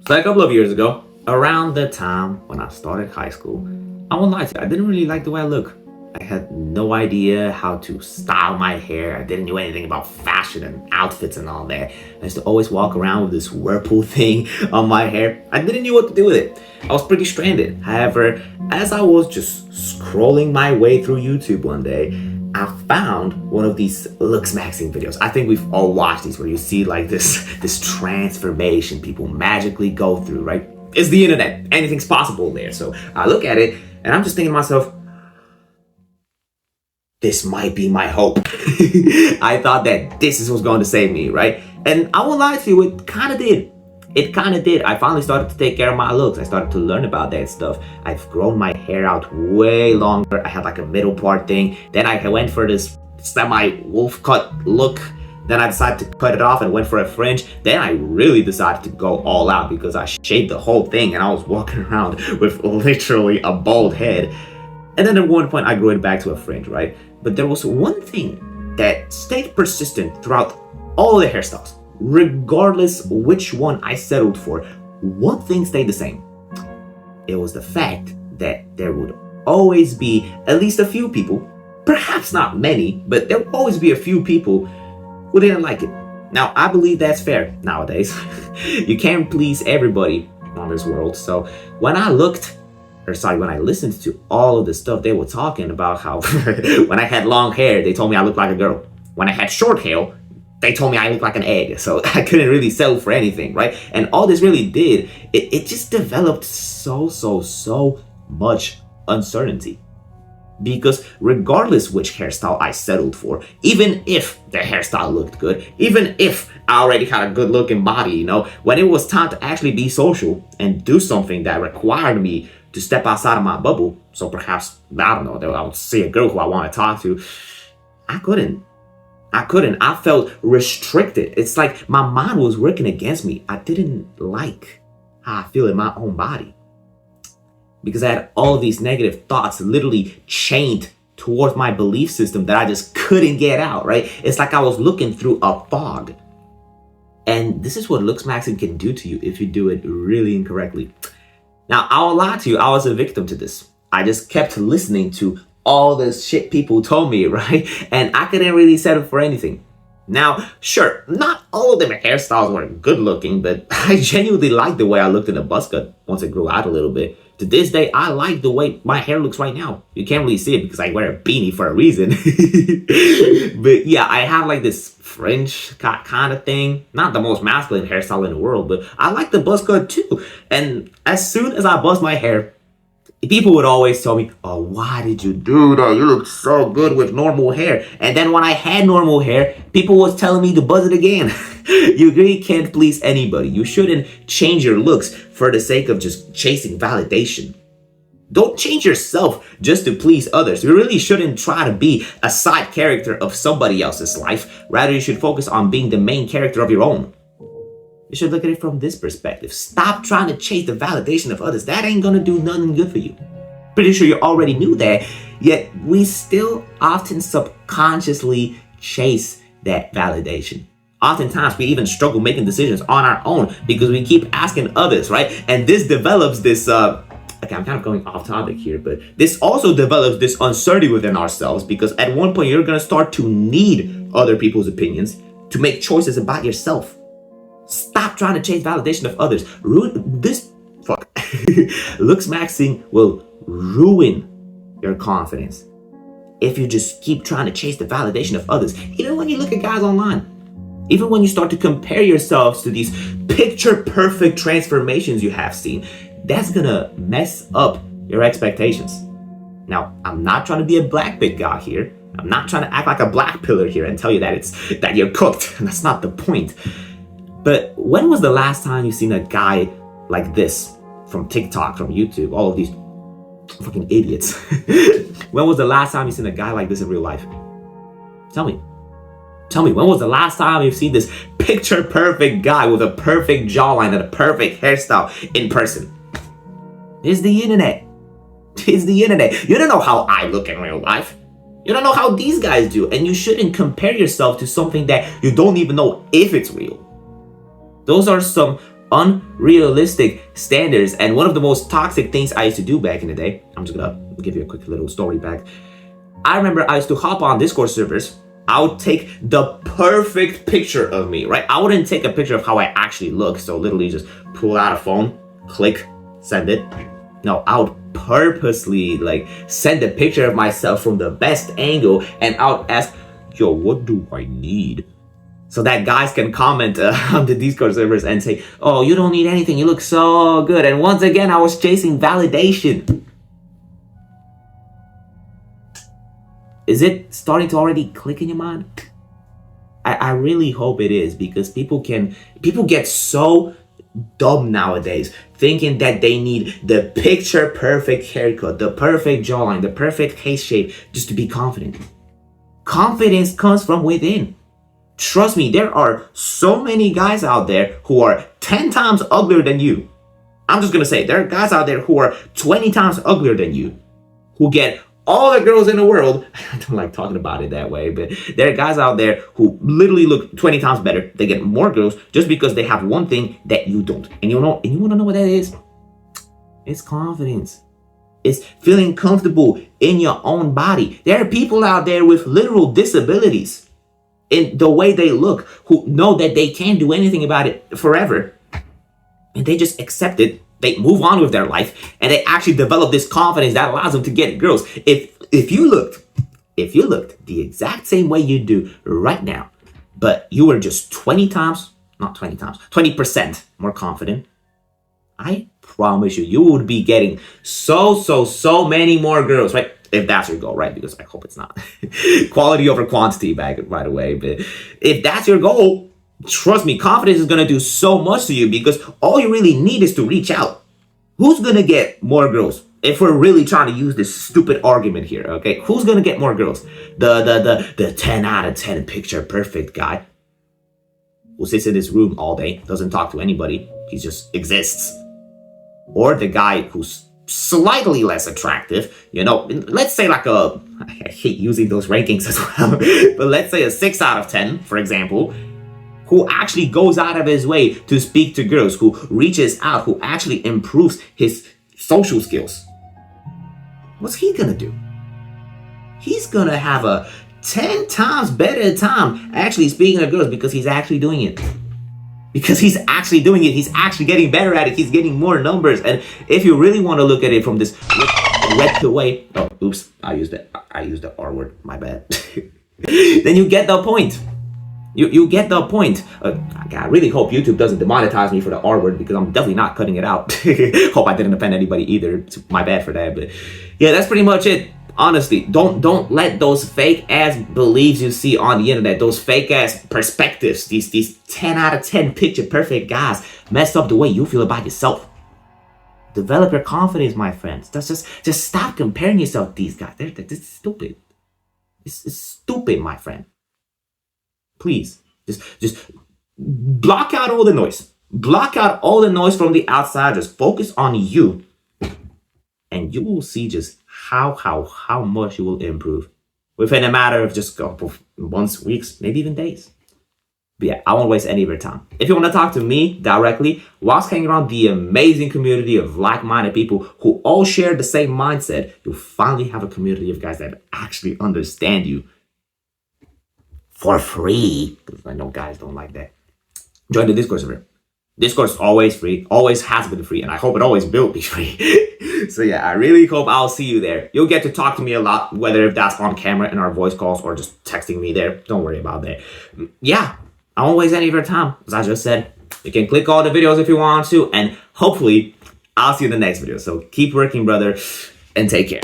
So a couple of years ago, around the time when I started high school, I won't lie to you, I didn't really like the way I look. I had no idea how to style my hair. I didn't know anything about fashion and outfits and all that. I used to always walk around with this whirlpool thing on my hair. I didn't know what to do with it. I was pretty stranded. However, as I was just scrolling my way through YouTube one day, I found one of these Looksmaxxing videos. I think we've all watched these where you see like this transformation people magically go through, right? It's the internet. Anything's possible there. So I look at it and I'm just thinking to myself, this might be my hope. I thought that this is what's going to save me, right? And I won't lie to you, it kind of did. It kind of did. I finally started to take care of my looks. I started to learn about that stuff. I've grown my hair out way longer. I had like a middle part thing. Then I went for this semi-wolf cut look. Then I decided to cut it off and went for a fringe. Then I really decided to go all out because I shaved the whole thing and I was walking around with literally a bald head. And then at one point I grew it back to a fringe, right? But there was one thing that stayed persistent throughout all the hairstyles. Regardless which one I settled for, one thing stayed the same. It was the fact that there would always be at least a few people, perhaps not many, but there would always be a few people who didn't like it. Now, I believe that's fair nowadays. You can't please everybody on this world. So when I listened to all of the stuff they were talking about, how when I had long hair, they told me I looked like a girl. When I had short hair, they told me I looked like an egg. So I couldn't really settle for anything, right? And all this really did, it just developed so much uncertainty. Because regardless which hairstyle I settled for, even if the hairstyle looked good, even if I already had a good looking body, when it was time to actually be social and do something that required me to step outside of my bubble, so perhaps, I don't know, I would see a girl who I want to talk to, I couldn't. I felt restricted. It's like my mind was working against me. I didn't like how I feel in my own body. Because I had all of these negative thoughts literally chained towards my belief system that I just couldn't get out, right? It's like I was looking through a fog. And this is what Looksmaxxing can do to you if you do it really incorrectly. Now, I won't lie to you, I was a victim to this. I just kept listening to all the shit people told me, right? And I couldn't really settle for anything. Now, sure, not all of them hairstyles were good looking, but I genuinely liked the way I looked in a buzz cut once it grew out a little bit. To this day, I like the way my hair looks right now. You can't really see it because I wear a beanie for a reason. But yeah, I have like this fringe kind of thing. Not the most masculine hairstyle in the world, but I like the buzz cut too. And as soon as I buzz my hair, people would always tell me, oh, why did you do that? You look so good with normal hair. And then when I had normal hair, people was telling me to buzz it again. You really can't please anybody. You shouldn't change your looks for the sake of just chasing validation. Don't change yourself just to please others. You really shouldn't try to be a side character of somebody else's life. Rather, you should focus on being the main character of your own. You should look at it from this perspective. Stop trying to chase the validation of others. That ain't gonna do nothing good for you. Pretty sure you already knew that, yet we still often subconsciously chase that validation. Oftentimes, we even struggle making decisions on our own because we keep asking others, right? And this develops this, okay, I'm kind of going off topic here, but this also develops this uncertainty within ourselves because at one point, you're gonna start to need other people's opinions to make choices about yourself. Stop trying to chase validation of others. Looksmaxxing will ruin your confidence if you just keep trying to chase the validation of others. Even when you look at guys online, even when you start to compare yourselves to these picture perfect transformations you have seen, that's gonna mess up your expectations. Now, I'm not trying to be a black pit guy here. I'm not trying to act like a black pillar here and tell you that you're cooked. That's not the point. But when was the last time you seen a guy like this from TikTok, from YouTube, all of these fucking idiots? When was the last time you seen a guy like this in real life? Tell me, when was the last time you've seen this picture perfect guy with a perfect jawline and a perfect hairstyle in person? It's the internet. It's the internet. You don't know how I look in real life. You don't know how these guys do. And you shouldn't compare yourself to something that you don't even know if it's real. Those are some unrealistic standards. And one of the most toxic things I used to do back in the day, I'm just gonna give you a quick little story back. I remember I used to hop on Discord servers. I would take the perfect picture of me, right? I wouldn't take a picture of how I actually look. So literally just pull out a phone, click, send it. No, I would purposely like send a picture of myself from the best angle, and I would ask, yo, what do I need? So that guys can comment on the Discord servers and say, oh, you don't need anything, you look so good. And once again, I was chasing validation. Is it starting to already click in your mind? I really hope it is, because people get so dumb nowadays, thinking that they need the picture perfect haircut, the perfect jawline, the perfect face shape just to be confident. Confidence comes from within. Trust me, there are so many guys out there who are 10 times uglier than you. I'm just gonna say, there are guys out there who are 20 times uglier than you, who get all the girls in the world. I don't like talking about it that way, but there are guys out there who literally look 20 times better. They get more girls just because they have one thing that you don't. And you want to know what that is? It's confidence. It's feeling comfortable in your own body. There are people out there with literal disabilities in the way they look, who know that they can't do anything about it forever. And they just accept it. They move on with their life, and they actually develop this confidence that allows them to get girls. If you looked the exact same way you do right now, but you were just 20% more confident, I promise you would be getting so many more girls, right? If that's your goal, right? Because I hope it's not. Quality over quantity, by the way. But if that's your goal, trust me, confidence is going to do so much to you, because all you really need is to reach out. Who's going to get more girls? If we're really trying to use this stupid argument here, okay? Who's going to get more girls? The 10 out of 10 picture perfect guy who sits in this room all day, doesn't talk to anybody, he just exists. Or the guy who's slightly less attractive, you know, let's say like I hate using those rankings as well, but let's say a 6 out of 10, for example, who actually goes out of his way to speak to girls, who reaches out, who actually improves his social skills. What's he gonna do? He's gonna have a 10 times better time actually speaking to girls, because he's actually doing it. Because he's actually doing it. He's actually getting better at it. He's getting more numbers. And if you really want to look at it from this red way, oh, oops, I used the R word, my bad. Then you get the point. You get the point. I really hope YouTube doesn't demonetize me for the R word, because I'm definitely not cutting it out. Hope I didn't offend anybody either. It's my bad for that. But yeah, that's pretty much it. Honestly, don't let those fake ass beliefs you see on the internet, those fake ass perspectives, these 10 out of 10 picture perfect guys mess up the way you feel about yourself. Develop your confidence, my friends. Just stop comparing yourself to these guys. This is stupid. It's stupid, my friend. Please, just block out all the noise. Block out all the noise from the outside. Just focus on you, and you will see just how much you will improve within a matter of just a couple months, weeks, maybe even days. But yeah, I won't waste any of your time. If you want to talk to me directly, whilst hanging around the amazing community of like-minded people who all share the same mindset, you'll finally have a community of guys that actually understand you for free. Because I know guys don't like that. Join the Discord server. Discord is always free, always has been free, and I hope it always will be free. So yeah, I really hope I'll see you there. You'll get to talk to me a lot, whether if that's on camera in our voice calls or just texting me there. Don't worry about that. Yeah, I won't waste any of your time. As I just said, you can click all the videos if you want to, and hopefully I'll see you in the next video. So keep working, brother, and take care.